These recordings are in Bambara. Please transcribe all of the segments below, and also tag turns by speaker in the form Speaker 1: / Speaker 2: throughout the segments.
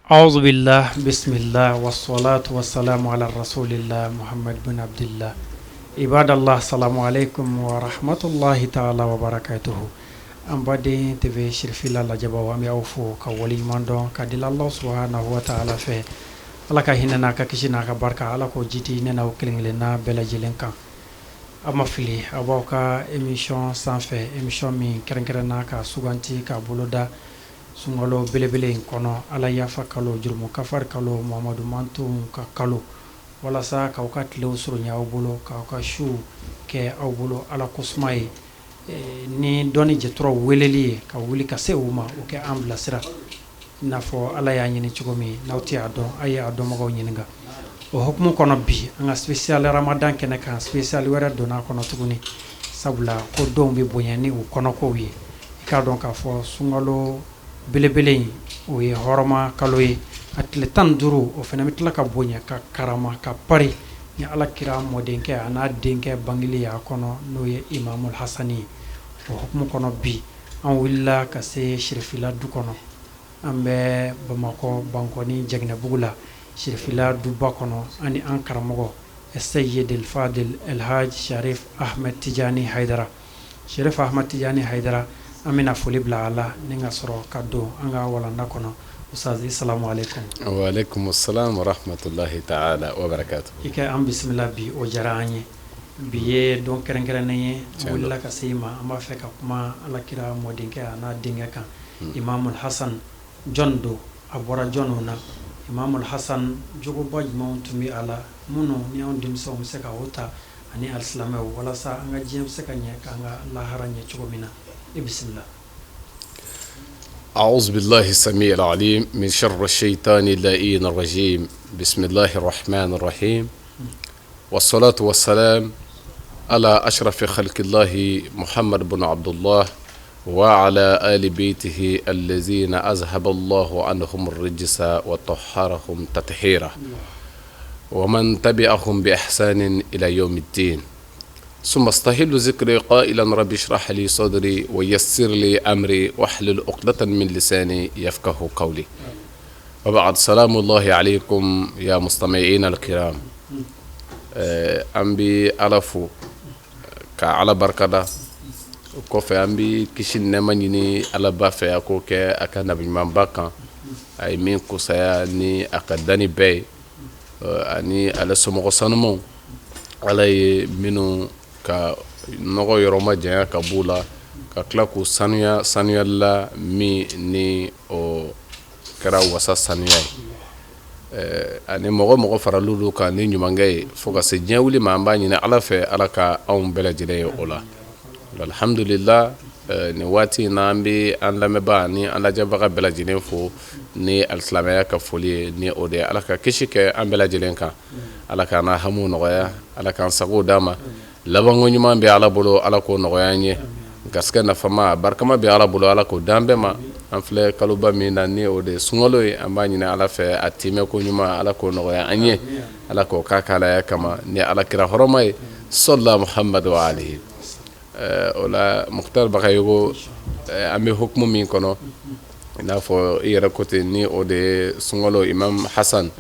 Speaker 1: أعوذ بالله بسم الله والصلاة والسلام على رسول الله محمد بن عبد الله عباد الله السلام عليكم ورحمة الله تعالى وبركاته أمبادي تبي شرفيلا لجبا وامي أوفو كولي ماندون كدل الله سبحانه وتعالى في ala ka hinana ka kishina ka barka ala ko jiti nena o kelengilena bela jelenka ama fili abaw ka émission sans fait émission min kerenkerena ka suganti ka boloda sungalo belebele kono ala yafa kalo jurmu kafar kalo muhammadu mantum ka kalo wala sa ka ka tilo suru nya bolo ka shu ke aw bolo ala kusmai ni doni je tro weleli ka wuli ka sewuma o ke ambla sira nafo ala ya nyini chugomi nawti adon aya adon mago nyininga o hokmu kono bi nga special ramadan kene kan special wera dona kono tuguni sabula ko dombe bonyani o kono ko wi ka don ka fo sungalo belebele o ye horoma kaloy atle tan duru o fenamitla ka bonya ka karama ka pari ni ala kira modenke ana denke bangili ya kono no ye imamul hasani o hokmu kono bi an willa ka se shirfila du kono ambe bamako bankoni jegne bugula shirfila duba kono ani an karamogo sayyid al fadil al haj sharif ahmed tijani haidara sharif ahmed tijani haidara amina fulibla ala ninga soro kaddo anga wala nakono ustaz assalamu alaikum
Speaker 2: wa alaikum assalam wa rahmatullahi ta'ala wa barakatuh
Speaker 1: ike am bismillah bi o jaranye biye don kerenkerene wala ka sima amba feka kuma ala kira modinke ana dinga kan imamul hasan jondo abora jonona imamul hasan jogo baj mountumi ala muno ni on dim so museka wota ani alislame wala sa anga jiem seka nya kanga la haranya chugomina بسم الله
Speaker 2: أعوذ بالله السميع العليم من شر الشيطان اللئيم الرجيم بسم الله الرحمن الرحيم والصلاة والسلام على أشرف خلق الله محمد بن عبد الله وعلى آل بيته الذين أذهب الله عنهم الرجس وطهرهم تطهيرا ومن تبعهم بإحسان إلى يوم الدين ثم استهل ذكري قائلا رب اشرح لي صدري ويسر لي أمري واحلل عقدة من لساني يفقه قولي وبعد سلام الله عليكم يا مستمعين الكرام أمبي ألفو كعلى بركة كوفي أمبي كشين نمانيني على بافي أكو كي أكنا بجمان باكا أي مين كوسايا أكداني باي أني على سمو سنمو على منو ka nogo yoroma janya ka bula ka kla ku sanuya la mi ni o kara wasa sanuya ani mogo faralulu ka ni nyumangay foga se jawli ma amba ni ala fe ala ka on bela jide o la alhamdulillah ni wati na ambi an la meba ni an la jaba bela jide fo ni alislamaya ka foli ni o de ala ka kishike an bela jide kan ala ka na hamu nogoya ala kan sago dama labango nyuma be ala bolo ala ko nogoyanye gaske na fama barkama be ala bolo ala ko dambe ma anfle kaluba mi na ni o de sungolo e ambani na ala fe atime ko nyuma ala ko nogoya anye ala ko kakala ya kama ni ala kira horomay sallallahu muhammad wa alihi ola mukhtar bakayogo ame hukmu min kono ina fo ira kote ni o de sungolo imam hasan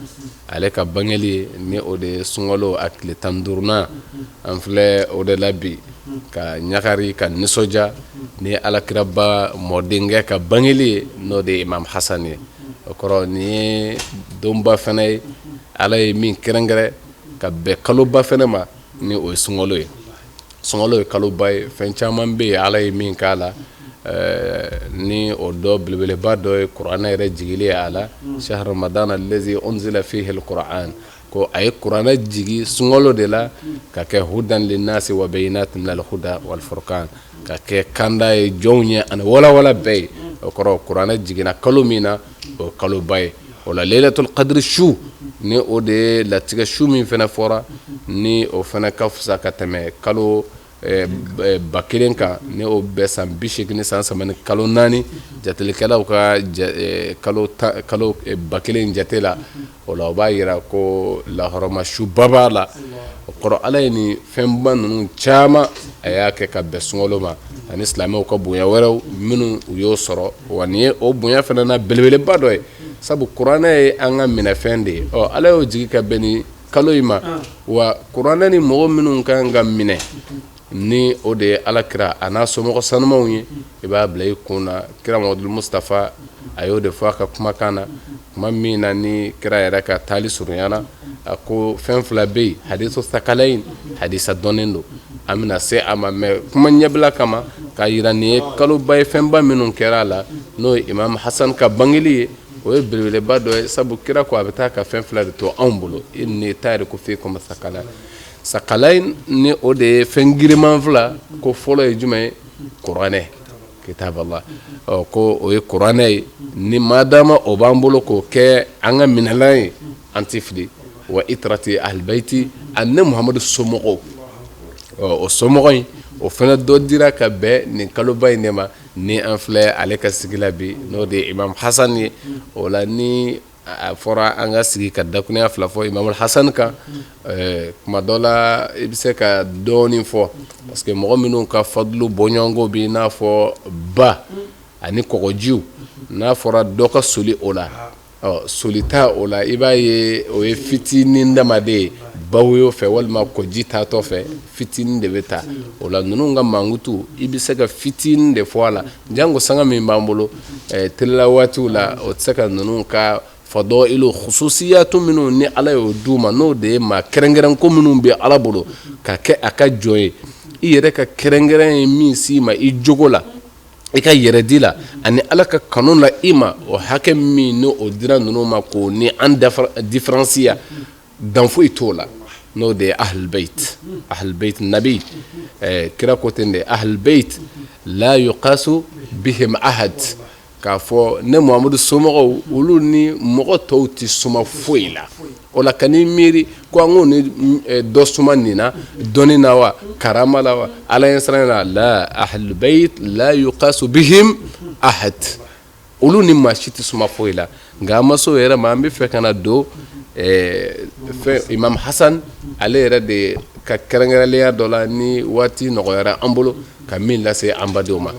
Speaker 2: aleka bangeli ni o de sungolo akle tandurna anfle o de labi ka nyakari ka nisoja ni alakraba modinga ka bangeli no de imam hasan okoro ni domba fene alay min kerengere ka be kaluba fene ma ni o sungolo kaluba fenchama be alay min kala ni o do bilbile ba do qur'ana yere jigili ala shahr ramadan allazi unzila fihi alquran ko ay qur'ana jigi sungolo de la ka ke hudan linnasi wa bayinatin min alhuda wal furqan ka ke kanda e jownya an wala bay ko qur'ana jigina kalumina o kalubay wala lailatul qadr shu ni o de la tiga shu min fena fora ni o fena kafsa katame kalo bakilen ka ne o be san bishigni san samani kalo nani jatelikala ka kalo bakilen jatela wala ba yira ko la horoma shubaba la qoro alayni femban nun chama ayake ka besngolo ma an islamo ko buya waraw minu yo soro wani o buya fana na belbele badoy sabu kuranɛ ye an ka minɛfɛn de ye ala y'o jigi ka bɛn ni kalo in ma wa kuranɛ ni mɔgɔ minnu kan ka minɛ ni o de ye alakira a n'a somɔgɔ sanumanw ye i b'a bila i kun na kira Muhamadu Mustafa a y'o de fɔ a ka kumakan na kuma min na ni kira yɛrɛ ka taali surunyana a ko fɛn fila bɛ yen hadisu sakalayin hadisa dɔnnen don an bɛna se a ma mɛ kuma ɲɛbila kama k'a yira nin ye kaloba ye fɛnba minnu kɛra a la n'o ye Imam Hasan ka bangeli ye o ye belebeleba dɔ ye sabu kira ko a bɛ taa ka fɛn fila de to anw bolo inni taariku fiikum sakala sakalayin ni o de ye fɛn giriman fila ko fɔlɔ ye jumɛn ye kuranɛ kitab Allah ko o ye kuranɛ ye ni madama o b'an bolo k'o kɛ an ka minɛlan ye an ti fili wa itrati ahlbayti anne Muhamadu somɔgɔw o somɔgɔ in o fana dɔ dira ka bɛn nin kaloba in de ma ni an filɛ ale ka sigi la bi n'o de ye Imam Hasan ye o la ni a fɔra an ka sigi ka dakurunya fila fɔ Imam Hasan kan kuma dɔ la i bɛ se ka dɔɔnin fɔ parce que mɔgɔ minnu ka fadlu bɔɲɔgɔnko bi n'a fɔ ba ani kɔgɔjiw n'a fɔra dɔ ka soli o la solita o la i b'a ye o ye fitinin damaden ye bawo y'o fɛ walima kɔji taatɔ fɛ fitinin de bɛ taa o la ninnu ka mankutu i bɛ se ka fitinin de fɔ a la jango sanga min b'an bolo telela waatiw la o tɛ se ka ninnu ka fadɔilu khususiyatu minnu ni ala y'o d'u ma n'o de ye maa kɛrɛnkɛrɛn ko minnu bɛ ala bolo ka kɛ a ka jɔn ye i yɛrɛ ka kɛrɛnkɛrɛn ye min s'i ma i jogo la i ka yɛrɛdi la ani ala ka kanu la i ma o hakɛ min ni o dira ninnu ma k'o ni an diferansiya dan foyi t'o la n'o de ye ahlulbeit nabi kira ko ten de ahlulbeit la yuqasu bihim ahad k'a fɔ ne Muhamadu somɔgɔw olu ni mɔgɔ tɔw tɛ suma foyi la o la kan'i miiri ko an k'o ni dɔ suma nin na dɔnni na wa karama la wa ala ɲɛ siran na la ahlulbeit la yuqasu bihim ahad olu ni maa si tɛ suma foyi la nka an ma se o yɛrɛ ma an bɛ fɛ ka na don Imam Hasan ale yɛrɛ de ka kɛrɛnkɛrɛnnenya dɔ la ni waati nɔgɔyara an bolo ka min lase an badenw ma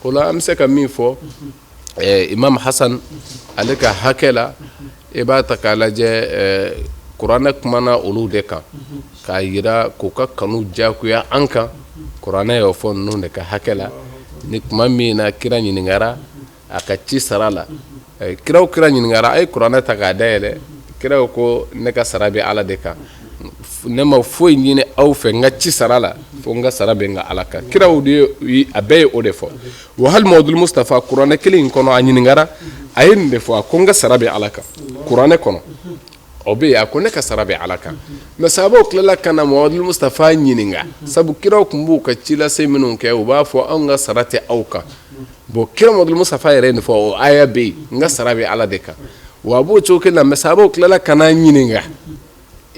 Speaker 2: o la an bɛ se ka min fɔ Imam Hasan ale ka hakɛ la i b'a ta k'a lajɛ kuranɛ kumana olu de kan k'a yira k'u ka kanu diyagoya an kan kuranɛ y'o fɔ ninnu de ka hakɛ la ni kuma min na kira ɲininkara a ka ci sara la kira ɲininkara a ye kuranɛ ta k'a dayɛlɛ kira ko ne ka sara bɛ ala de kan ne ma foyi ɲini aw fɛ n ka ci sara la fo n ka sara bɛ n ka ala kan kiraw de a bɛɛ ye o de fɔ wa hali Muhamadu Mustafa kuranɛ kelen in kɔnɔ a ɲininkara a ye nin de fɔ a ko n ka sara bɛ ala kan kuranɛ kɔnɔ o bɛ yen a ko ne ka sara bɛ ala kan mɛ sahabaw tilala ka na Muhamadu Mustafa ɲininka sabu kiraw tun b'u ka ci lase minnu kɛ u b'a fɔ anw ka sara tɛ aw kan bon kira Muhamadu Mustafa yɛrɛ nin fɔ o aya bɛ yen n ka sara bɛ ala de kan wa a b'o cogo kelen na mɛ sahabaw tilala ka na ɲininka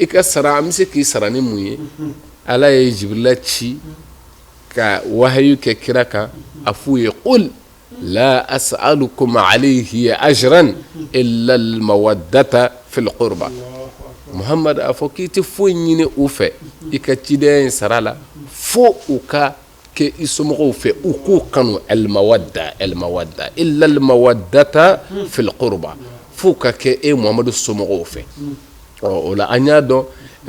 Speaker 2: i ka sara an bɛ se k'i sara ni mun ye ala ye Jibirila ci ka wahayu kɛ kira kan a f'u ye qul la as'alukum alayhi ajran illa al-mawaddata fil qurba Muhammad a fɔ k'i tɛ foyi ɲini u fɛ i ka cidenya in sara la fo u ka kɛ i somɔgɔw fɛ u k'u kanu al-mawadda illa al-mawaddata fil qurba fo ka kɛ e Muhammadu somɔgɔw fɛ o la an y'a dɔn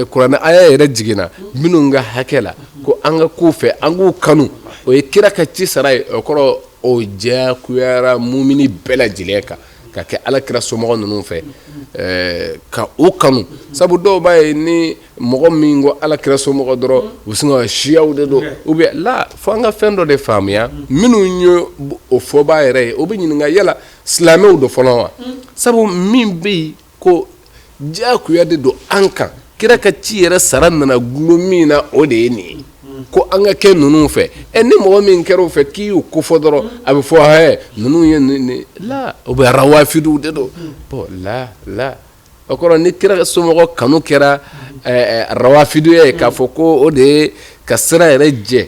Speaker 2: kuranɛ aya yɛrɛ jiginna minnu ka hakɛ la ko an ka k'u fɛ an k'u kanu o ye kira ka ci sara ye o kɔrɔ o diyagoyara mumini bɛɛ lajɛlen kan ka kɛ alakira somɔgɔ ninnu fɛ ka o kanu sabu dɔw b'a ye ni mɔgɔ min ko alakira somɔgɔ dɔrɔn u sin ka siyaw de don ou bien la fo an ka fɛn dɔ de faamuya minnu ye o fɔbaa yɛrɛ ye o bɛ ɲininka yala silamɛw do fɔlɔ wa sabu min bɛ yen ko diyagoya de don an kan kira ka ci yɛrɛ sara nana gulo min na o de ye nin ye ko an ka kɛ ninnu fɛ ni mɔgɔ min kɛra o fɛ k'i y'o kofɔ dɔrɔn a bɛ fɔ ninnu ye nin la o bɛ rawafidiw de don bon la o kɔrɔ ni kira somɔgɔ kanu kɛra rawafidiya ye k'a fɔ ko o de ye ka sira yɛrɛ jɛ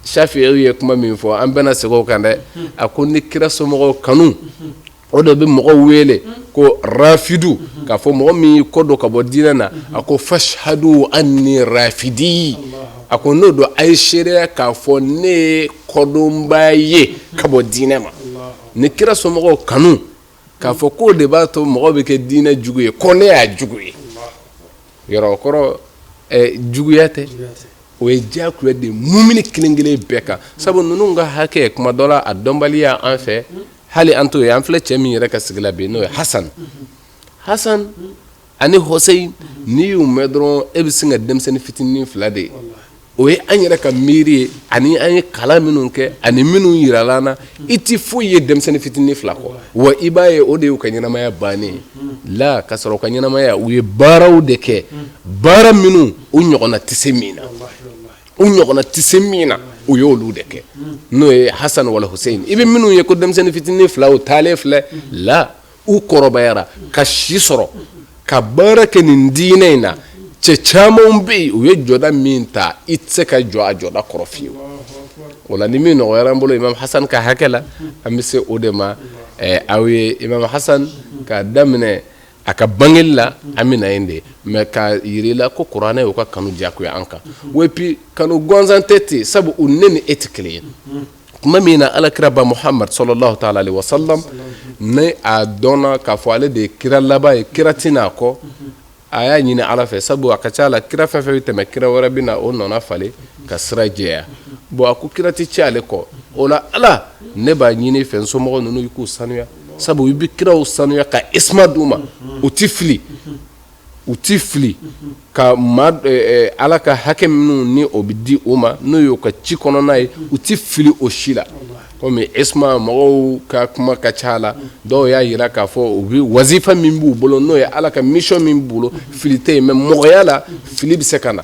Speaker 2: Shafi'i ye kuma min fɔ an bɛna segin o kan dɛ a ko ni kira somɔgɔ kanu o de bɛ mɔgɔw wele ko rafidu k'a fɔ mɔgɔ min kɔ dɔ ka bɔ diinɛ na a ko fashhadu anni rafidi a ko n'o don a ye seereya k'a fɔ ne ye kɔdɔnbaa ye ka bɔ diinɛ ma ni kira somɔgɔw kanu k'a fɔ k'o de b'a to mɔgɔ bɛ kɛ diinɛ jugu ye ko ne y'a jugu ye yɔrɔ o kɔrɔ juguya tɛ o ye diyagoya de mumini kelen kelen bɛɛ kan sabu ninnu ka hakɛ kuma dɔ la a dɔnbaliya an fɛ hali an t'o ye an filɛ cɛ min yɛrɛ ka sigi la bi n'o ye Hasan ani Hussein n'i y'u mɛn dɔrɔn e bɛ sin ka denmisɛnnin fitinin fila de ye o ye an yɛrɛ ka miiri ye ani an ye kalan minnu kɛ ani minnu yirala an na i ti foyi ye denmisɛnnin fitinin fila kɔ wa i b'a ye o de y'u ka ɲɛnamaya bannen la ka sɔrɔ u ka ɲɛnamaya u ye baaraw de kɛ baara minnu u ɲɔgɔnna tɛ se min na u y'olu de kɛ n'o ye Hasan wala Hussein i bɛ minnu ye ko denmisɛnnin fitinin fila u taalen filɛ la u kɔrɔbayara ka si sɔrɔ ka baara kɛ nin diinɛ in na cɛ caman bɛ yen u ye jɔda min ta i tɛ se ka jɔ a jɔda kɔrɔ fiyewu o la ni min nɔgɔyara an bolo Imam Hasan ka hakɛ la an bɛ se o de ma aw ye Imam Hasan k'a daminɛ a ka bangeli la an bɛ na yen de mais ka yir'i la ko kuranɛ y'u ka kanu diyagoya an kan et puis kanu gansan tɛ ten sabu u ne ni e tɛ kelen ye tuma min na alakira ba Muhammad sallallahu ta'ala alaihi wa sallam ne a dɔnna k'a fɔ ale de ye kira laban ye kira tɛna a kɔ a y'a ɲini ala fɛ sabu a ka ca la kira fɛn fɛn bɛ tɛmɛ kira wɛrɛ bɛ na o nɔna falen ka sira jɛya bon a ko kira tɛ ci ale kɔ o la ala ne b'a ɲini fɛ n somɔgɔ ninnu i k'u sanuya sabu i bɛ kiraw sanuya ka isma d'u ma u ti fili ka ala ka hakɛ minnu ni o bɛ di u ma n'o y'o ka ci kɔnɔna ye u ti fili o si la komi isma mɔgɔw ka kuma ka ca la dɔw y'a yira k'a fɔ u bɛ wazifa min b'u bolo n'o ye ala ka mission min b'u bolo fili tɛ yen mais mɔgɔya la fili bɛ se ka na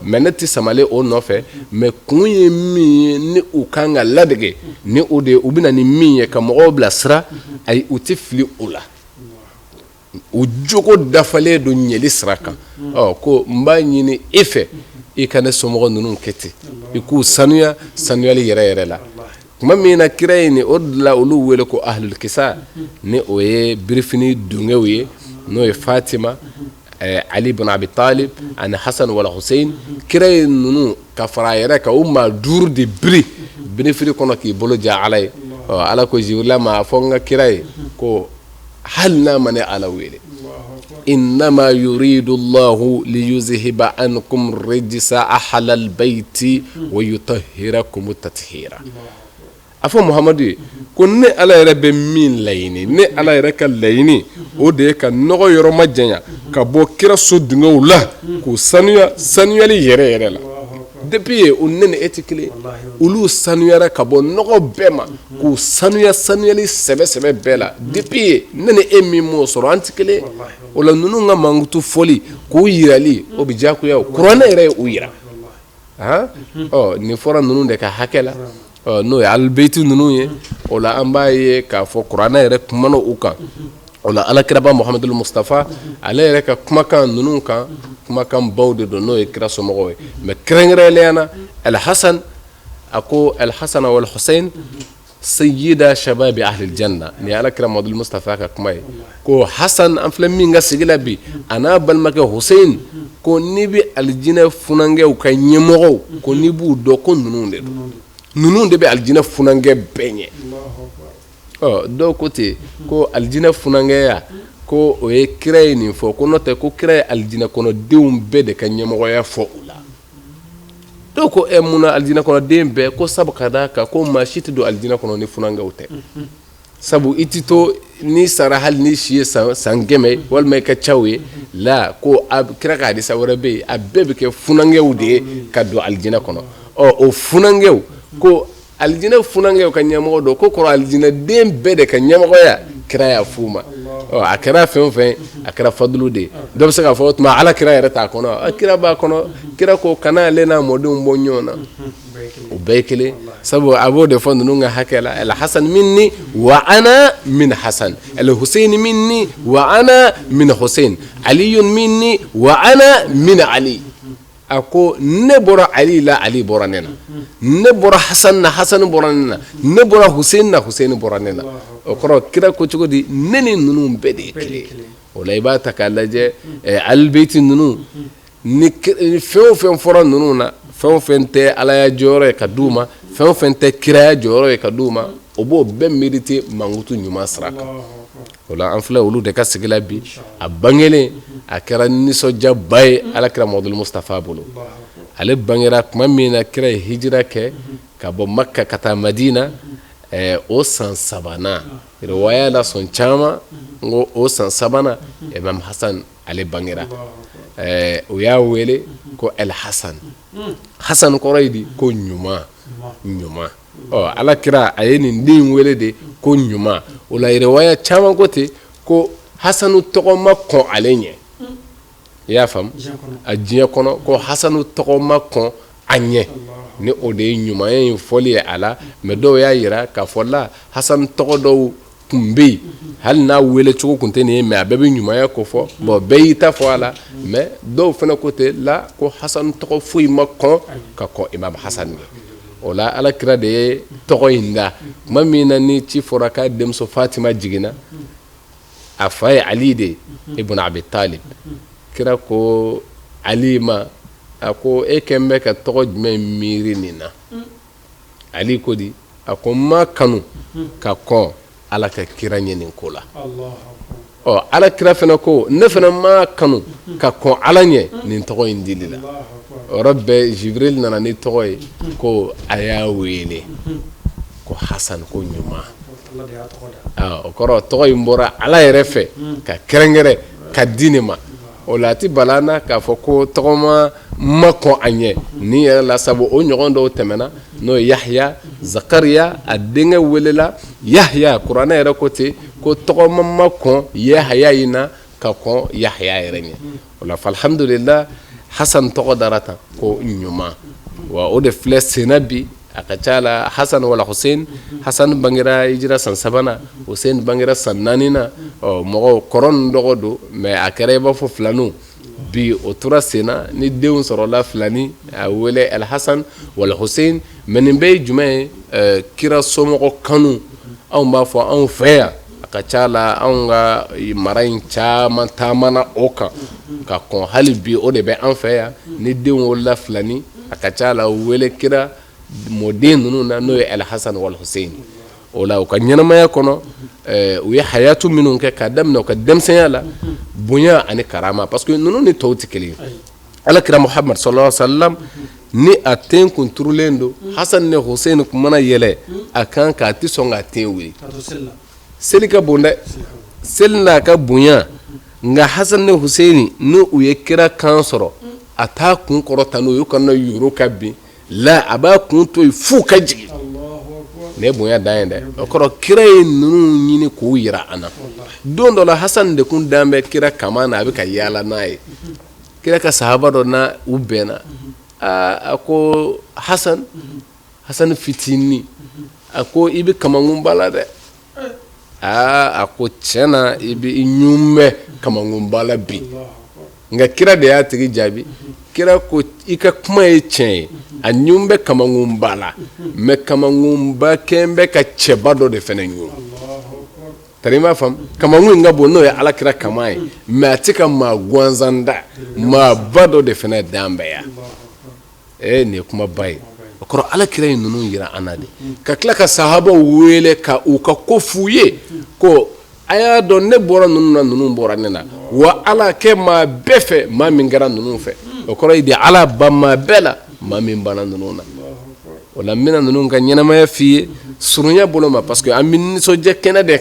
Speaker 2: mais ne tɛ samale o nɔfɛ mais kun ye min ye ni u kan ka ladege ni o de ye u bɛ na ni min ye ka mɔgɔw bila sira ayi u tɛ fili o la u jogo dafalen don ɲɛli sira kan ko n b'a ɲini e fɛ i ka ne somɔgɔ ninnu kɛ ten i k'u sanuya sanuyali yɛrɛ yɛrɛ la tuma min na kira ye ni o de la olu wele ko ahlul kisa ni o ye birifini dungew ye n'o ye Fatima Ali ibn Abi Talib ani Hasan wala Hussein kira ye ninnu ka fara a yɛrɛ kan o maa 5 de biri birifini kɔnɔ k'i bolo ja ala ye ala ko Jibrila ma fɔ n ka kira ye ko hali n'a ma ne ala wele innama yuridu Allahu liyuzhiba ankum rijsa ahlal bayti wa yutahhirakum tathira a fɔ Muhamadu ye ko ne ala yɛrɛ bɛ min laɲini ne ala yɛrɛ ka laɲini o de ye ka nɔgɔ yɔrɔ ma janya ka bɔ kira so dingɛw la k'u sanuyali yɛrɛ yɛrɛ la depuis ye u ne ni e tɛ kelen olu sanuyara ka bɔ nɔgɔ bɛɛ ma k'u sanuyali sɛbɛ bɛɛ la depuis ye ne ni e min m'o sɔrɔ an tɛ kelen o la ninnu ka mankutu fɔli k'u yirali o bɛ diyagoya kuranɛ yɛrɛ ye u yira nin fɔra ninnu de ka hakɛ la n'o ye alibeiti ninnu ye o la an b'a ye k'a fɔ kuranɛ yɛrɛ kumana u kan o la alakiraba Muhammadul Mustafa ale yɛrɛ ka kumakan ninnu kan kumakan baw de don n'o ye kira somɔgɔw ye mais kɛrɛnkɛrɛnnenya na Al-Hasan a ko Al-Hasan wal Hussein sayyida shababi ahli janna ni alakira Muhammadul Mustafa ka kuma ye ko Hasan an filɛ min ka sigi la bi a n'a balimakɛ Hussein ko n'i bɛ alijinɛ funanŋɛw ka ɲɛmɔgɔw ko n'i b'u dɔn ko ninnu de don ninnu de bɛ alijinɛ funanŋɛ bɛɛ ɲɛ dɔw ko ten ko alijinɛ funanŋɛya ko o ye kira ye nin fɔ ko n'o tɛ ko kira ye alijinɛ kɔnɔdenw bɛɛ de ka ɲɛmɔgɔya fɔ u la dɔw ko munna alijinɛ kɔnɔden bɛɛ ko sabu ka d'a kan ko maa si tɛ don alijinɛ kɔnɔ ni funanŋɛw tɛ sabu i tɛ to ni sara hali ni si ye san 100 walima i ka caw ye la ko kira ka hadisa wɛrɛ bɛ yen a bɛɛ bɛ kɛ funanŋɛw de ye ka don alijinɛ kɔnɔ o funanŋɛw ko alijinɛ funanŋɛw ka ɲɛmɔgɔ don ko kɔrɔ alijinɛ den bɛɛ de ka ɲɛmɔgɔya kira y'a f'u ma a kɛra fɛn o fɛn a kɛra fadulu de ye dɔ bɛ se k'a fɔ o tuma ala kira yɛrɛ t'a kɔnɔ kira b'a kɔnɔ kira ko kana ale n'a mɔdenw bɔ ɲɔgɔn na o bɛɛ ye kelen sabu a b'o de fɔ ninnu ka hakɛ la Al-Hasan minni wa ana min Hasan Al-Husayn minni wa ana min Husayn Aliyun minni wa ana min Ali a ko ne bɔra Ali la Ali bɔra ne na ne bɔra Hasan na Hasan bɔra ne na ne bɔra Husayn na Husayn bɔra ne na o kɔrɔ kira ko cogo di ne ni ninnu bɛɛ de ye kelen o la i b'a ta k'a lajɛ alibeiti ninnu ni fɛn o fɛn fɔra ninnu na fɛn o fɛn tɛ alaya jɔyɔrɔ ye ka d'u ma fɛn o fɛn tɛ kiraya jɔyɔrɔ ye ka d'u ma o b'o bɛɛ mérité mankutu ɲuman sira kan o la an filɛ olu de ka sigi la bi a bangelen a kɛra nisɔndiyaba ye alakira Muhamadu Mustafa bolo ale bangera tuma min na kira ye hijira kɛ ka bɔ Makka ka taa Madina o san 3nan riwaya la sɔn caman ngo o san 3nan Imam Hasan ale bangera o y'a wele ko El Hasan Hasan kɔrɔ ye di ko ɲuman ɲuman alakira a ye nin den wele de ko ɲuman o la riwaya caman ko ten ko Hasanu tɔgɔ ma kɔn ale ɲɛ i y'a faamu a diɲɛ kɔnɔ ko Hasanu tɔgɔ ma kɔn a ɲɛ ni o de ye ɲumanya in fɔli ye a la mais dɔw y'a yira k'a fɔ la Hasanu tɔgɔ dɔw kun bɛ yen hali n'a wele cogo kun tɛ nin ye mais a bɛɛ bɛ ɲumanya ko fɔ bon bɛɛ y'i ta fɔ a la mais dɔw fana ko ten la ko Hasanu tɔgɔ foyi ma kɔn ka kɔn Imam Hasan ye o la alakira de ye tɔgɔ in da tuma min na ni ci fɔra k'a denmuso Fatima jiginna a fa ye Ali de ibn Abi Talib kira ko Ali ma a ko e kɛn bɛ ka tɔgɔ jumɛn miiri nin na Ali ko di a ko ma kanu ka kɔn ala ka kira ɲɛ nin ko la ala kira fana ko ne fana ma kanu ka kɔn ala ɲɛ nin tɔgɔ in dili la o yɔrɔ bɛɛ Jibril nana ni tɔgɔ ye ko a y'a wele ko Hasan ko ɲuman o kɔrɔ tɔgɔ in bɔra ala yɛrɛ fɛ ka kɛrɛnkɛrɛn ka di ne ma o la ti balana k'a fɔ ko tɔgɔma ma kɔn a ɲɛ ni yɛrɛ la sabu o ɲɔgɔn dɔw tɛmɛna n'o ye Yahya Zakariya a denkɛ welela Yahya kuranɛ yɛrɛ ko ten ko tɔgɔma ma kɔn Yahya in na ka kɔn Yahya yɛrɛ ɲɛ o la alhamdulillah Hasan tɔgɔ dara tan ko ɲuman wa o de filɛ senna bi a ka ca la Hasan wala Hussein Hasan bangera hijira san 3nan Hussein bangera san 4nan mɔgɔw kɔrɔ dɔgɔ don mais a kɛra i b'a fɔ filaniw bi o tora senna ni denw sɔrɔla filani a wele El Hasan wala Hussein mais nin bɛɛ ye jumɛn ye kira somɔgɔ kanu anw b'a fɔ anw fɛ yan a ka ca la anw ka mara in caman taamana o kan ka kɔn hali bi o de bɛ an fɛ yan ni denw wolola filani a ka ca la wele kira mɔden ninnu na n'o ye El Hasan wal Hussein o la u ka ɲɛnamaya kɔnɔ u ye hayatu minnu kɛ ka daminɛ u ka denmisɛnya la bonya ani karama parce que ninnu ni tɔw tɛ kelen ye alakira Muhammad sallallahu alaihi wasallam ni a ten kun turulen don Hasan ni Hussein kun mana yɛlɛ a kan k'a ti sɔn k'a ten wuli seli ka bon dɛ seli n'a ka bonya nka Hasan ni Hussein ni u ye kira kan sɔrɔ a t'a kun kɔrɔta n'o ye kana yoro ka bin la a b'a kun to yen f'u ka jigin ne bonya dan ye dɛ o kɔrɔ kira ye ninnu ɲini k'u yira an na don dɔ la Hasan de kun dan bɛ kira kama na a bɛ ka yaala n'a ye kira ka sahaba dɔ na u bɛnna a ko Hasan fitinin a ko i bɛ kamankunba la dɛ a ko tiɲɛna i bɛ i ɲun bɛ kamankunba la bi nka kira de y'a tigi jaabi kira ko i ka kuma ye tiɲɛ ye a ɲun bɛ kamankunba la mais kamankunba kɛn bɛ ka cɛba dɔ de fana ɲun tari m'a faamu kamankun ka bon n'o ye alakira kama ye mais a tɛ ka maa gansan da maa ba dɔ de fana dan bɛɛ yan nin ye kumaba ye o kɔrɔ alakira ye ninnu yira an na de ka tila ka sahabaw wele ka u ka ko f'u ye ko a y'a dɔn ne bɔra ninnu na ninnu bɔra ne na wa ala kɛ maa bɛɛ fɛ maa min kɛra ninnu fɛ o kɔrɔ ye de ala ba maa bɛɛ la maa min banna ninnu na o la n bɛna ninnu ka ɲɛnamaya f'i ye surunya bolo ma parce que an bɛ nisɔndiya kɛnɛ de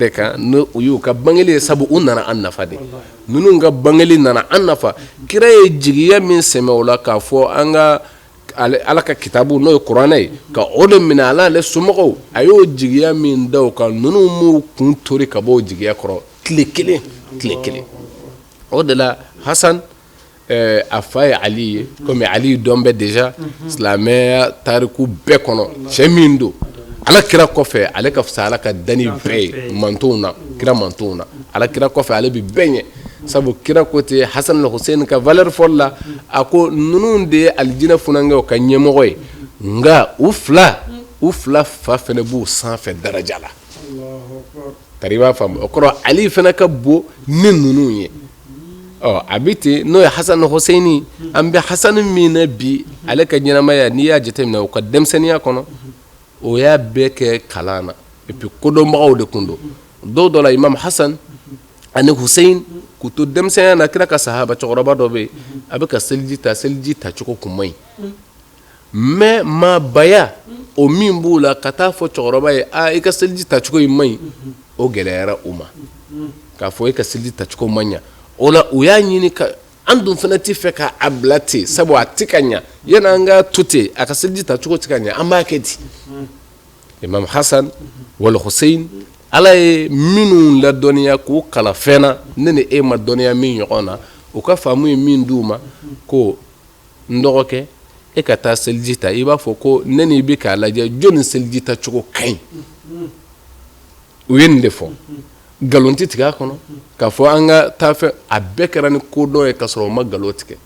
Speaker 2: kan ni u y'u ka bangeli ye sabu u nana an nafa de ninnu ka bangeli nana an nafa kira ye jigiya min sɛmɛ o la k'a fɔ an ka ala ka kitabu n'o ye kuranɛ ye ka o de minɛ ala ale somɔgɔw a y'o jigiya min da o kan ninnu m'u kun tori ka bɔ o jigiya kɔrɔ tile kelen o de la Hasan a fa ye Ali ye komi Ali dɔn bɛ déjà silamɛya tariku bɛɛ kɔnɔ cɛ min don ala kira kɔfɛ ale ka fisa ala ka dani bɛɛ ye mantonw na kira mantonw na ala kira kɔfɛ ale bi bɛɛ ɲɛ sabu kira ko ten Hasan ni Hussein ka valeur fɔli la a ko ninnu de ye alijinɛ funanŋɛw ka ɲɛmɔgɔ ye nka u fila fa fana b'u sanfɛ daraja la tari b'a faamu o kɔrɔ Ali fana ka bon ni ninnu ye a bi ten n'o ye Hasan ni Hussein an bɛ Hasan min na bi ale ka ɲɛnamaya n'i y'a jateminɛ o ka denmisɛnniya kɔnɔ o y'a bɛɛ kɛ kalan na et puis kodɔnbagaw de kun don dɔw dɔ la Imam Hasan ani Hussein k'u to denmisɛnya na kira ka sahaba cɛkɔrɔba dɔ bɛ yen a bɛ ka seliji ta cogo kun man ɲi mais maabaya o min b'u la ka taa fɔ cɛkɔrɔba ye i ka seliji ta cogo in man ɲi o gɛlɛyara u ma k'a fɔ e ka seliji ta cogo man ɲa o la u y'a ɲini ka an dun fana tɛ fɛ k'a bila ten sabu a tɛ ka ɲa yanni an ka to ten a ka seliji ta cogo tɛ ka ɲa an b'a kɛ ten Imam Hasan wala Hussein ala ye minnu ladɔnniya k'u kalan fɛn na ne ni e ma dɔnniya min ɲɔgɔn na u ka faamu ye min d'u ma ko n dɔgɔkɛ e ka taa seliji ta i b'a fɔ ko ne ni bɛ k'a lajɛ jɔnni seliji ta cogo ka ɲi u ye nin de fɔ nkalon tɛ tigɛ a kɔnɔ k'a fɔ an ka taa fɛ a bɛɛ kɛra ni kodɔn ye k'a sɔrɔ o ma nkalon tigɛ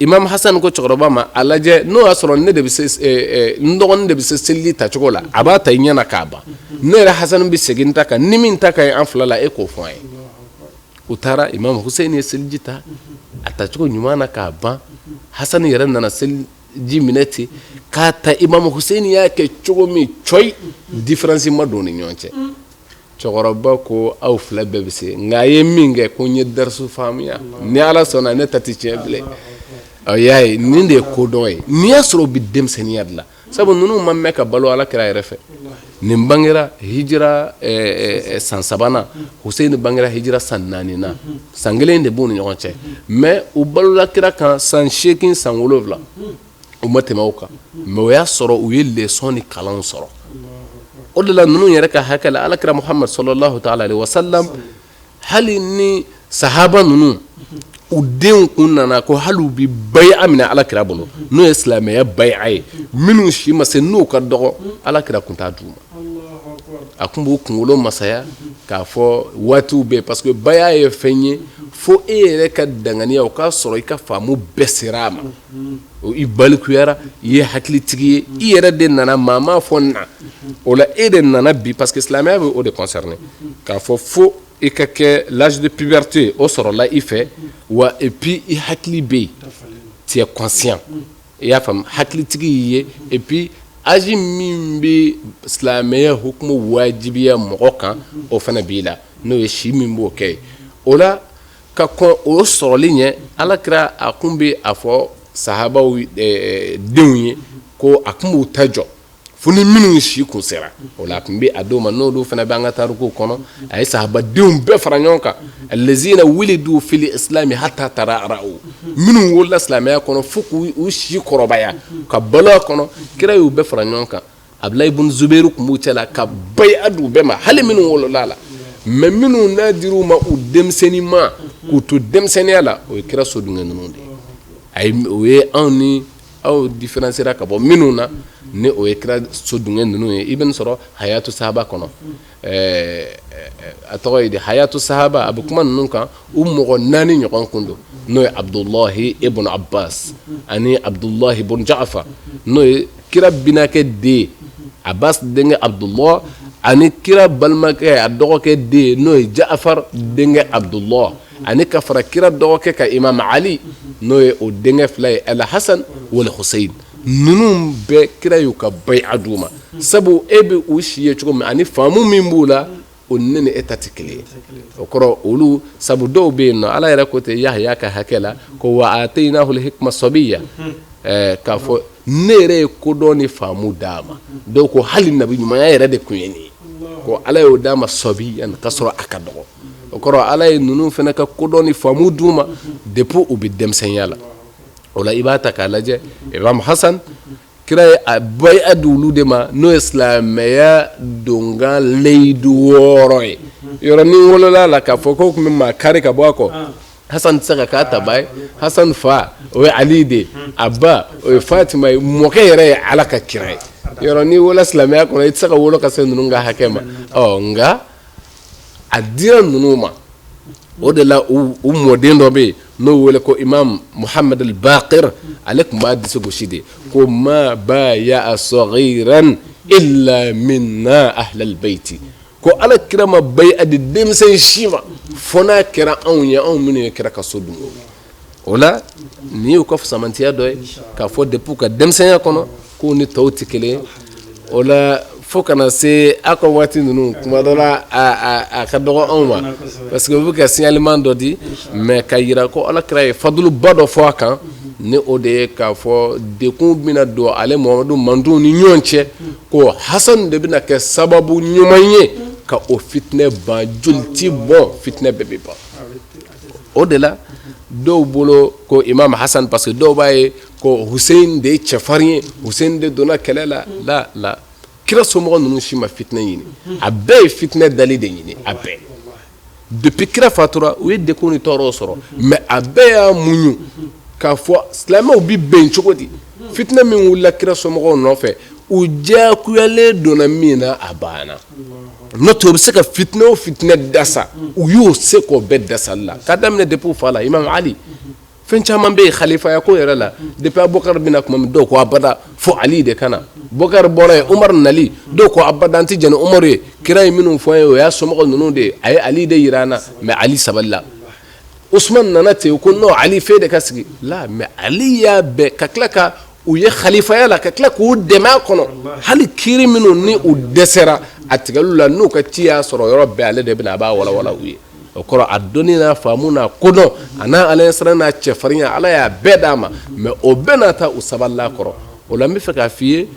Speaker 2: Imam Hasan ko cɛkɔrɔba ma a lajɛ n'o y'a sɔrɔ ne de bɛ se n dɔgɔnin de bɛ se seliji ta cogo la a b'a ta i ɲɛna k'a ban ne yɛrɛ Hasan bɛ segin ta kan ni min ta ka ɲi an fila la e k'o fɔ an ye u taara Imam Hussein ye seliji ta a ta cogo ɲuman na k'a ban Hasan yɛrɛ nana seliji minɛ ten k'a ta Imam Hussein y'a kɛ cogo min cɔyi différence ma don u ni ɲɔgɔn cɛ cɛkɔrɔba ko aw fila bɛɛ bɛ se nka a ye min kɛ ko n ye darisu faamuya ni Ala sɔnna ne ta tɛ tiɲɛ bilen y'a ye nin de ye kodɔn ye n'i y'a sɔrɔ u bɛ denmisɛnniya de la sabu ninnu ma mɛn ka balo Ala kira yɛrɛ fɛ nin bangera hijira san 3nan Hussein bangera hijira san 4nan san 1 de b'u ni ɲɔgɔn cɛ mais u balola kira kan san 8 san 7 u ma tɛmɛ o kan mais o y'a sɔrɔ u ye leçon ni kalanw sɔrɔ o de la ninnu yɛrɛ ka hakɛ la alakira Muhammad sallallahu ta'ala alaihi wa sallam hali ni sahaba ninnu u denw kun nana ko hali u bi bay'a minɛ alakira bolo n'o ye silamɛya bay'a ye minnu si ma se n'u ka dɔgɔ alakira kun t'a d'u ma a kun b'u kunkolo masaya k'a fɔ waatiw bɛɛ parce que bay'a ye fɛn ye fo e yɛrɛ ka danganiya o k'a sɔrɔ i ka faamu bɛɛ sera a ma i balikuyara i ye hakilitigi ye i yɛrɛ de nana maa m'a fɔ na o la e de nana bi parce que silamɛya bɛ o de concerné k'a fɔ fo i ka kɛ l'âge de puberté o sɔrɔla i fɛ wa et puis i hakili bɛ yen tu es conscient i y'a faamu hakilitigi y'i ye et puis âge min bɛ silamɛya hukumu wajibiya mɔgɔ kan o fana b'i la n'o ye si min b'o kɛ o la ka kɔn o sɔrɔli ɲɛ alakira a kun bɛ a fɔ sahabaw denw ye ko a kun b'u ta jɔ fo ni minnu si kun sera o la a kun bɛ a dɔw ma n'olu fana bɛ an ka tarikuw kɔnɔ a ye sahabadenw bɛɛ fara ɲɔgɔn kan allazina wulidu fil islami hatta tara'u minnu wolola silamɛya kɔnɔ fo k'u si kɔrɔbaya ka balo a kɔnɔ kira y'u bɛɛ fara ɲɔgɔn kan Abdulayi ibn Zubairu kun b'u cɛla ka bay'a d'u bɛɛ ma hali minnu wolola la mais minnu n'a dir'u ma u denmisɛnnin ma k'u to denmisɛnniya la o ye kira sodunke ninnu de ye o ye anw ni aw différenciera ka bɔ minnu na ni o ye kira sodunke ninnu ye i bɛ nin sɔrɔ hayatu sahaba kɔnɔ a tɔgɔ ye de hayatu sahaba a bɛ kuma ninnu kan u mɔgɔ 4 ɲɔgɔn kun don n'o ye Abdullahi ibn Abbas ani Abdullahi ibn Ja'far n'o ye kira binakɛ den Abbas denkɛ Abdullah ani kira balimakɛ a dɔgɔkɛ den n'o ye Ja'far denkɛ Abdullah ani ka fara kira dɔgɔkɛ ka Imam Ali n'o ye o denkɛ fila ye Al Hasan wal Hussein ninnu bɛɛ kira y'u ka bay'a d'u ma sabu e bɛ u si ye cogo min ani faamu min b'u la o ne ni e ta tɛ kelen ye o kɔrɔ olu sabu dɔw bɛ yen nɔ Ala yɛrɛ ko ten Yahya ka hakɛ la ko wa ataynahu al-hikma sabiyya k'a fɔ ne yɛrɛ ye kodɔn ni faamu d'a ma dɔw ko hali nabi ɲumanya yɛrɛ de kun ye nin ye ko Ala y'o d'a ma sabiyyan k'a sɔrɔ a ka dɔgɔ o kɔrɔ Ala ye ninnu fana ka kodɔn ni faamu d'u ma depuis u bɛ denmisɛnniya la o la i b'a ta k'a lajɛ Imam Hasan kira ye a bay'a d'olu de ma n'o ye silamɛya donkan leyidu 6 ye yɔrɔnin wolola la k'a fɔ ko tun bɛ maa kari ka bɔ a kɔ Hasan tɛ se ka k'a taba ye Hasan fa o ye Ali de a ba o ye Fatima ye mɔkɛ yɛrɛ ye Ala ka kira ye yɔrɔnin wolola silamɛya kɔnɔ i tɛ se ka wolo ka se ninnu ka hakɛ ma nka a dira ninnu ma o de la u mɔden dɔ bɛ yen n'o wele ko Imam Muhammad al-Baqir ale tun b'a disi gosi de ko ma baya'a saghiran illa minna ahlal bayti ko Ala kira ma bay'a di denmisɛn si ma fo n'a kɛra anw ye anw minnu ye kira ka so dun o la nin y'u ka fusamantiya dɔ ye k'a fɔ depuis ka denmisɛnya kɔnɔ k'u ni tɔw tɛ kelen ye o la fo kana se a ka waati ninnu kuma dɔ la a ka dɔgɔ anw ma parce que u bɛ ka signalement dɔ di mais ka yira ko alakira ye faduluba dɔ fɔ a kan ni o de ye k'a fɔ dekun bɛna don ale Muhamadu mantonw ni ɲɔgɔn cɛ ko Hasani de bɛna kɛ sababu ɲuman ye ka o fitinɛ ban joli ti bɔ fitinɛ bɛɛ bɛ ban o de la dɔw bolo ko Imam Hasan parce que dɔw b'a ye ko Hussein de ye cɛfarin ye Hussein de donna kɛlɛ la kira somɔgɔ ninnu si ma fitinɛ ɲini a bɛɛ ye fitinɛ dali de ɲini a bɛɛ depuis kira fatura u ye dekun ni tɔɔrɔ sɔrɔ mais a bɛɛ y'a muɲu k'a fɔ silamɛw bi bɛn cogo di fitinɛ min wulila kira somɔgɔw nɔfɛ u diyagoyalen donna min na a banna n'o tɛ u bɛ se ka fitinɛ o fitinɛ dasa u y'o se k'o bɛɛ dasali la k'a daminɛ depuis u fa la Imam Ali fɛn caman bɛ yen khalifaya ko yɛrɛ la depuis Abubakar bɛna tuma min dɔw ko abada fo Ali de kana Bukar bɔra yen Umar nali dɔw ko abada an tɛ jɛni Umar ye kira ye minnu fɔ an ye o y'a somɔgɔ ninnu de ye a ye Ali de yira an na mais Ali sabalila Usman nana ten ko non Ali fɛ de ka sigi la mais Ali y'a bɛɛ ka tila ka u ye khalifaya la ka tila k'u dɛmɛ a kɔnɔ hali kiri minnu ni u dɛsɛra a tigɛlu la n'u ka ci y'a sɔrɔ yɔrɔ bɛɛ ale de bɛna a b'a walawala u ye o kɔrɔ a dɔnni n'a faamu n'a kodɔn a n'a alaɲɛsiran n'a cɛfarinya Ala y'a bɛɛ d'a ma mais o bɛɛ n'a ta u sabalila kɔrɔ o la n bɛ fɛ k'a f'i ye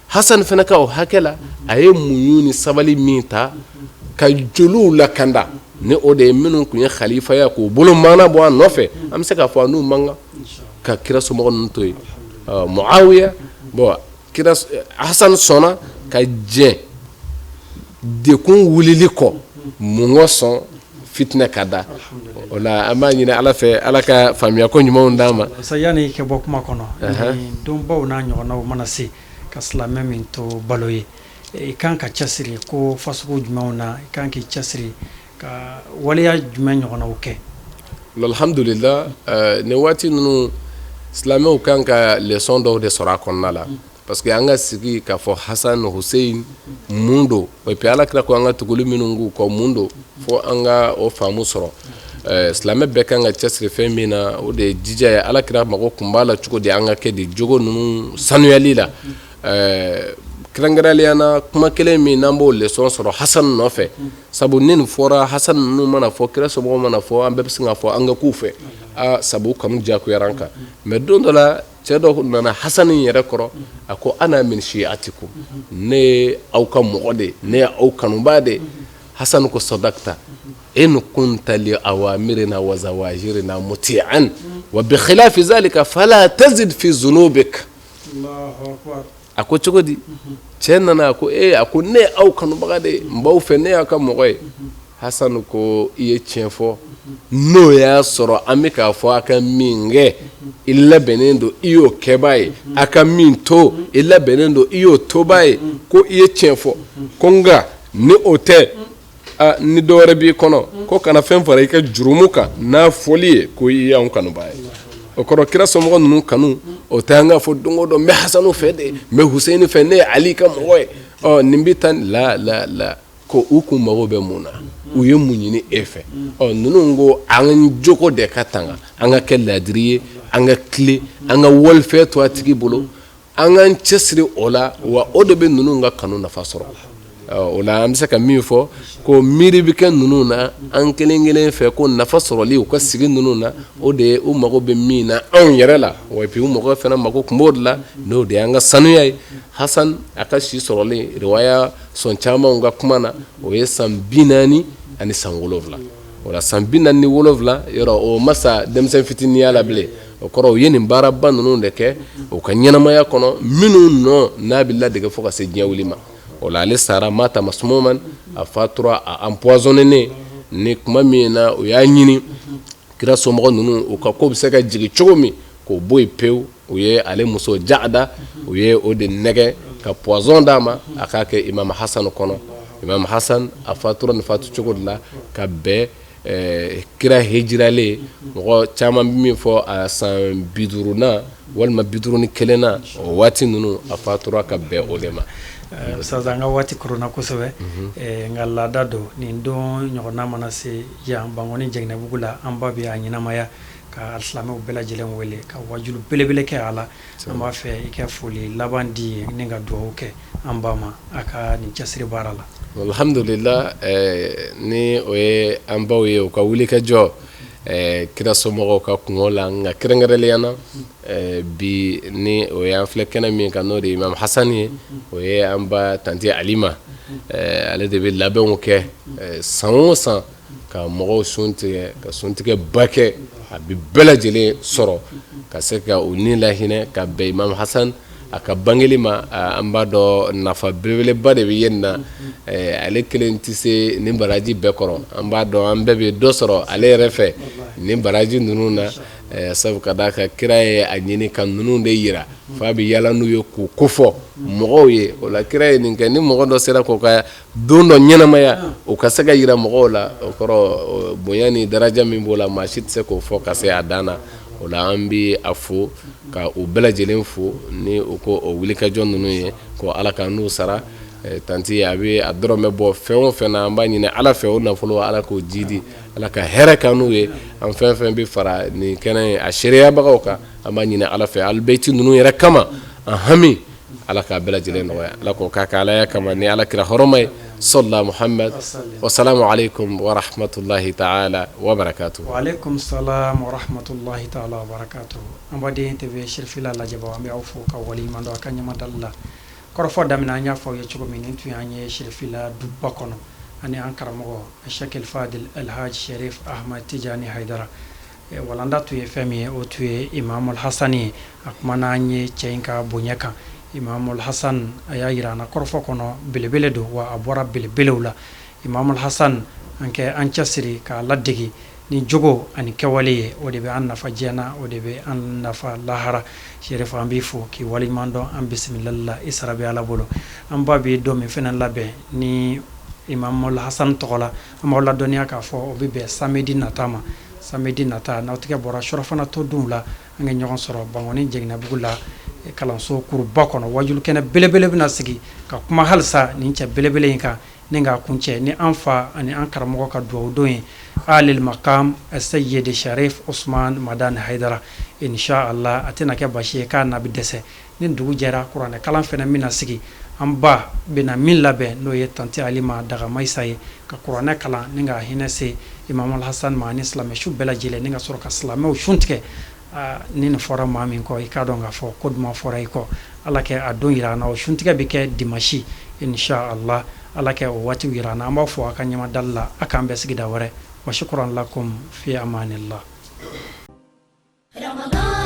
Speaker 2: Hasan fana ka o hakɛ la a ye muɲu ni sabali min ta ka joliw lakanda ni o de ye minnu tun ye khalifaya k'u bolo maana bɔ a nɔfɛ an bɛ se k'a fɔ a n'u man kan ka kira somɔgɔ ninnu to yen Muawiya bon kira Hasan sɔnna ka jɛn dekun wulili kɔ mun ko sɔn fitinɛ ka da o la an b'a ɲini Ala fɛ Ala ka faamuya ko ɲumanw d'an ma
Speaker 1: yanni ka bɔ kuma kɔnɔ ni donbaw n'a ɲɔgɔnnaw mana se ka silamɛ min to balo ye i kan ka cɛsiri ko fasugu jumɛnw na i kan k'i cɛsiri ka waleya jumɛn ɲɔgɔnnaw kɛ
Speaker 2: alhamdulillah nin waati ninnu silamɛw kan ka leçon dɔw de sɔrɔ a kɔnɔna la parce que an ka sigi k'a fɔ Hasan Hussein mun don et puis Alakira ko an ka tuguli minnu k'u kɔ mun don fo an ka o faamu sɔrɔ silamɛ bɛɛ kan ka cɛsiri fɛn min na o de ye jija ye Alakira mago kun b'a la cogo di an ka kɛ di jogo ninnu sanuyali la kɛrɛnkɛrɛnnenya na kuma kelen min n'an b'o leçon sɔrɔ Hasan nɔfɛ sabu ni nin fɔra Hasan ninnu mana fɔ kira somɔgɔw mana fɔ an bɛɛ bɛ se k'a fɔ an ka k'u fɛ sabu kanu diyagoyara an kan mais don dɔ la cɛ dɔ nana Hasan yɛrɛ kɔrɔ a ko ana min shi'atikum ne ye aw ka mɔgɔ de ne ye aw kanuba de Hasan ko sadaqta in kunta li awamirina wa zawajirina muti'an wa bi khilafi zalika fala tazid fi zunubik Allahu akbar a ko cogo di cɛ nana a ko a ko ne aw kanubaga de n b'aw fɛ ne y'aw ka mɔgɔ ye Hasan ko i ye tiɲɛ fɔ n'o y'a sɔrɔ an bɛ k'a fɔ a ka min kɛ i labɛnnen don i y'o kɛbaa ye a ka min to i labɛnnen don i y'o tobaa ye ko i ye tiɲɛ fɔ ko nka ni o tɛ ni dɔ wɛrɛ b'i kɔnɔ ko kana fɛn fara i ka jurumu kan n'a fɔli ye ko i y'anw kanubaa ye o kɔrɔ kira somɔgɔ ninnu kanu o tɛ an ka fɔ don o don n bɛ Hasanu fɛ de n bɛ Huseini fɛ ne ye Ali ka mɔgɔ ye nin bɛ tan la ko u kun mago bɛ mun na u ye mun ɲini e fɛ ninnu ko an jogo de ka tanga an ka kɛ ladiri ye an ka tile an ka walifɛ to a tigi bolo an k'an cɛsiri o la wa o de bɛ ninnu ka kanu nafa sɔrɔ o la an bɛ se ka min fɔ ko miiri bɛ kɛ ninnu na an kelen kelen fɛ ko nafa sɔrɔli u ka sigi ninnu na o de ye u mago bɛ min na anw yɛrɛ la wa puis u mago fana mago tun b'o de la n'o de y'an ka sanuya ye Hasan a ka si sɔrɔli riwaya sɔn camanw ka kuma na o ye san 40 ani san 7 o la san 47 yɔrɔ o ma sa denmisɛn fitiniya la bilen o kɔrɔ u ye nin baaraba ninnu de kɛ u ka ɲɛnamaya kɔnɔ minnu nɔ n'a bɛ ladege fo ka se diɲɛ wuli ma o la ale sara mata masmuman a fatura a empoisonné ni kuma min na o y'a ɲini kira somɔgɔ ninnu u ka ko bɛ se ka jigin cogo min k'o bɔ yen pewu u ye ale muso Ja'da u ye o de nɛgɛ ka poison d'a ma a k'a kɛ Imam Hasan kɔnɔ Imam Hasan a fatura nin fatu cogo de la ka bɛn kira hijiralen mɔgɔ caman bɛ min fɔ a san 50 walima 51 na o waati ninnu a fatura ka bɛn o de ma
Speaker 1: Ustaz an ka waati korona kosɛbɛ nka laada don nin don ɲɔgɔnna mana se yan Bangoni Jɛgɛnɛbugu la an ba bɛ a ɲɛnamaya ka alsilamɛw bɛɛ lajɛlen wele ka wajulu belebele kɛ a la an b'a fɛ i kɛ foli laban di ni ka dugawu kɛ an ba ma a ka nin cɛsiri baara la.
Speaker 2: Alhamdulillah, ni o ye an baw ye u ka wuli kɛ jɔ kira somɔgɔw ka kungo la nka kɛrɛnkɛrɛnnenya na bi ni o ye an filɛ kɛnɛ min kan n'o de ye Imam Hasani ye o ye an ba tanti Alima ale de bɛ labɛnw kɛ san o san ka mɔgɔw sun tigɛ ka suntigɛ ba kɛ a bɛ bɛɛ lajɛlen sɔrɔ ka se ka u ni lahinɛ ka bɛn Imam Hasan a ka bangeli ma an b'a dɔn nafa belebeleba de bɛ yen na ale kelen tɛ se nin baraji bɛɛ kɔrɔ an b'a dɔn an bɛɛ bɛ dɔ sɔrɔ ale yɛrɛ fɛ nin baraji ninnu na sabu ka d'a kan kira ye a ɲini ka ninnu de yira f'a bɛ yala n'u ye k'u kofɔ mɔgɔw ye o la kira ye nin kɛ ni mɔgɔ dɔ sera k'o ka don dɔ ɲɛnamaya o ka se ka yira mɔgɔw la o kɔrɔ bonya ni daraja min b'o la maa si tɛ se k'o fɔ ka se a dan na. O la an bɛ a fo ka u bɛɛ lajɛlen fo ni u ko o wulikajɔ ninnu ye ko ala ka n'u sara tanti a bɛ a dɔrɔn bɛ bɔ fɛn o fɛn na an b'a ɲini ala fɛ o nafolo ala k'o jidi ala ka hɛrɛ kan n'u ye an fɛn fɛn bɛ fara nin kɛnɛ a sereyabagaw kan an b'a ɲini ala fɛ alibɛti ninnu yɛrɛ kama an hami ala k'a bɛɛ lajɛlen nɔgɔya ala k'o k'a ka alaya kama ni ala kira hɔrɔma ye sallallahu Muhammad wasalamu alaikum wa rahmatullahi ta'ala wa barakatuh.
Speaker 1: Wa alaikum salam wa rahmatullahi ta'ala wa barakatuh. An baden tv shirfila lajɛbaw an bɛ aw fo ka waliɲuman dɔn a ka ɲamadali la kɔrɔfɔ daminɛ an y'a fɔ aw ye cogo min nin tun y'an ye shirfila duba kɔnɔ ani an karamɔgɔ Sheikh El-Fadil Alhaji Sherif Ahmad Tijani Haidara walanda tun ye fɛn min ye o tun ye Imam Hasani ye a kumana an ye cɛ in ka bonya kan. Imam Hasan a y'a yira an na kɔrɔfɔ kɔnɔ belebele don wa a bɔra belebelew la. Imam Hasan an kɛ an cɛsiri k'a ladege ni jogo ani kɛwale ye o de bɛ an nafa diɲɛ na o de bɛ an nafa lahara. Sherif an b'i fo k'i waliɲuman dɔn an bisimilali la i sara bɛ ala bolo an ba bɛ don min fana labɛn ni Imam Hasan tɔgɔ la an b'aw ladɔnniya k'a fɔ o bɛ bɛn samedi nata ma. Samedi nata n'aw tigɛ bɔra surafana to dun la an ka ɲɔgɔn sɔrɔ Bangoni Jɛgɛnɛbugu la kalanso kuruba kɔnɔ wajulu kɛnɛ belebele bɛna sigi ka kuma halisa nin cɛ belebele in kan ni k'a kuncɛ ni an fa ani an karamɔgɔ ka dugawu don ye Alil Maqam Sayyid Sharif Usman Madan Haidara insha Allah a tɛna kɛ basi ye k'a na bɛ dɛsɛ ni dugu jɛra kuranɛ kalan fana bɛna sigi an ba bɛna min labɛn n'o ye tanti Alima Dagamayisa ye ka kuranɛ kalan ni ka hinɛ se Imam Hasan ma ani silamɛ su bɛɛ lajɛlen ni ka sɔrɔ ka silamɛw sun tigɛ ni nin fɔra maa min kɔ i k'a dɔn k'a fɔ ko duman fɔra i kɔ ala kɛ a don yira an na o suntigɛ bɛ kɛ dimanche insha Allah ala kɛ o waati yira an na an b'a fɔ a ka ɲamadali la a k'an bɛɛ sigida wɛrɛ wa shukran lakum fi amanillah.
Speaker 3: رمضان